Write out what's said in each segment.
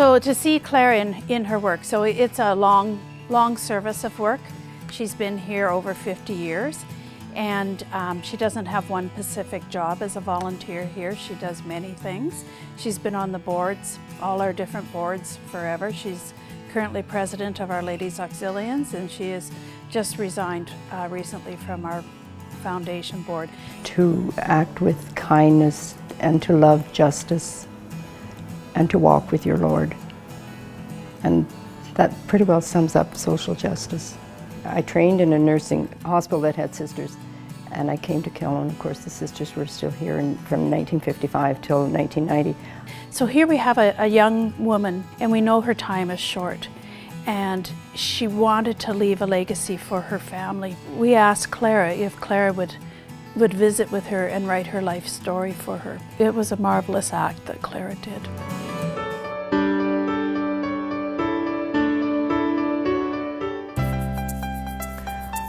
So to see Clara in her work, so it's a long service of work. She's been here over 50 years, and she doesn't have one specific job as a volunteer here. She does many things. She's been on the boards, all our different boards, forever. She's currently president of Our Ladies Auxilians, and she has just resigned recently from our foundation board. To act with kindness and to love justice and to walk with your Lord. And that pretty well sums up social justice. I trained in a nursing hospital that had sisters, and I came to Kelowna. Of course, the sisters were still here from 1955 till 1990. So here we have a young woman, and we know her time is short, and she wanted to leave a legacy for her family. We asked Clara if Clara would visit with her and write her life story for her. It was a marvelous act that Clara did.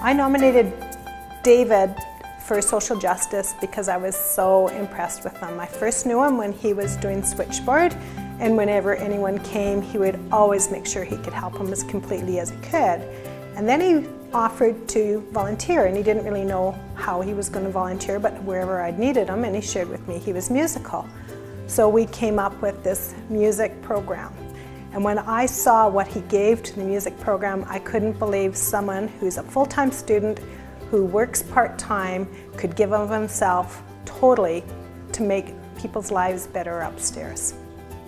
I nominated David for social justice because I was so impressed with him. I first knew him when he was doing switchboard, and whenever anyone came, he would always make sure he could help them as completely as he could. And then he offered to volunteer, and he didn't really know how he was going to volunteer, but wherever I'd needed him, and he shared with me he was musical. So we came up with this music program. And when I saw what he gave to the music program, I couldn't believe someone who's a full-time student, who works part-time, could give of himself totally to make people's lives better upstairs.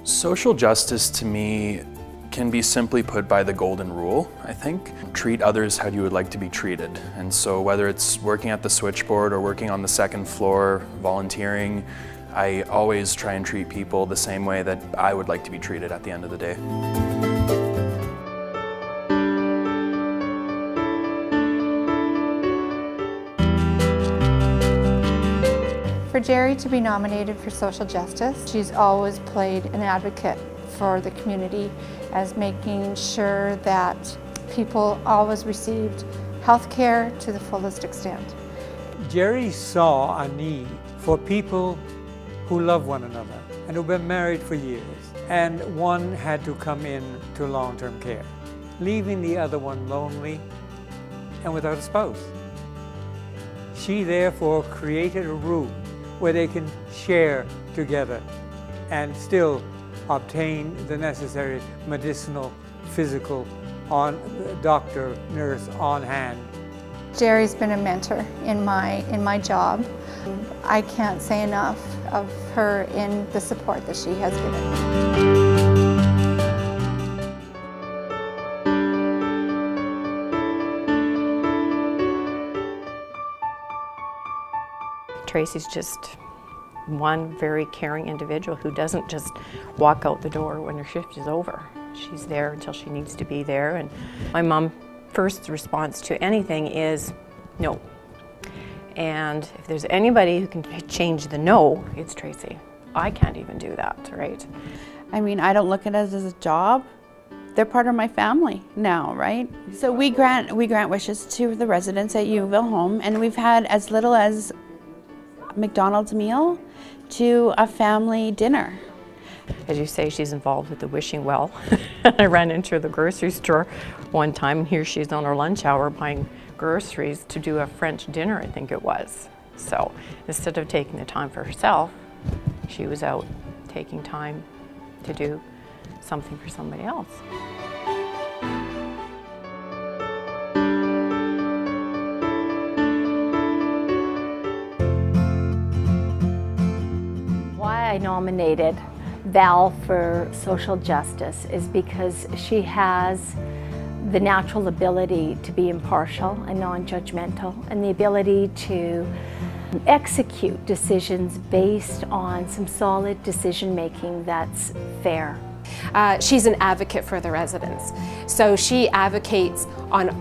Social justice to me can be simply put by the golden rule, I think. Treat others how you would like to be treated. And so whether it's working at the switchboard or working on the second floor, volunteering, I always try and treat people the same way that I would like to be treated at the end of the day. For Jerry to be nominated for social justice, she's always played an advocate for the community as making sure that people always received health care to the fullest extent. Jerry saw a need for people who love one another and who've been married for years, and one had to come in to long-term care, leaving the other one lonely and without a spouse. She therefore created a room where they can share together and still obtain the necessary medicinal, physical, doctor, nurse on hand. Jerry's been a mentor in my job. I can't say enough of her in the support that she has given me. Tracy's just one very caring individual who doesn't just walk out the door when her shift is over. She's there until she needs to be there. And my mom's first response to anything is no. And if there's anybody who can change the no, it's Tracy. I can't even do that, right? I mean, I don't look at it as a job. They're part of my family now, right? So we grant wishes to the residents at Youville Home, and we've had as little as a McDonald's meal to a family dinner. As you say, she's involved with the wishing well. I ran into the grocery store one time, and here she's on her lunch hour buying groceries to do a French dinner, I think it was. So instead of taking the time for herself, she was out taking time to do something for somebody else. Why I nominated Val for social justice is because she has the natural ability to be impartial and non-judgmental, and the ability to execute decisions based on some solid decision-making that's fair. She's an advocate for the residents. So she advocates on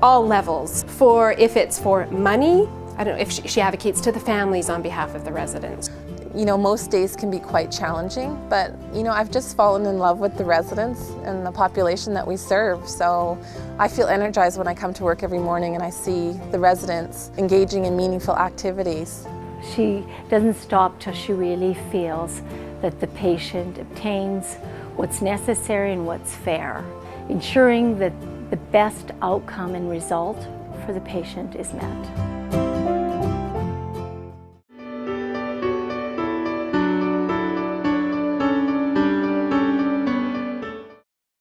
all levels for, if it's for money, I don't know, if she advocates to the families on behalf of the residents. You know, most days can be quite challenging, but you know, I've just fallen in love with the residents and the population that we serve. So I feel energized when I come to work every morning and I see the residents engaging in meaningful activities. She doesn't stop till she really feels that the patient obtains what's necessary and what's fair, ensuring that the best outcome and result for the patient is met.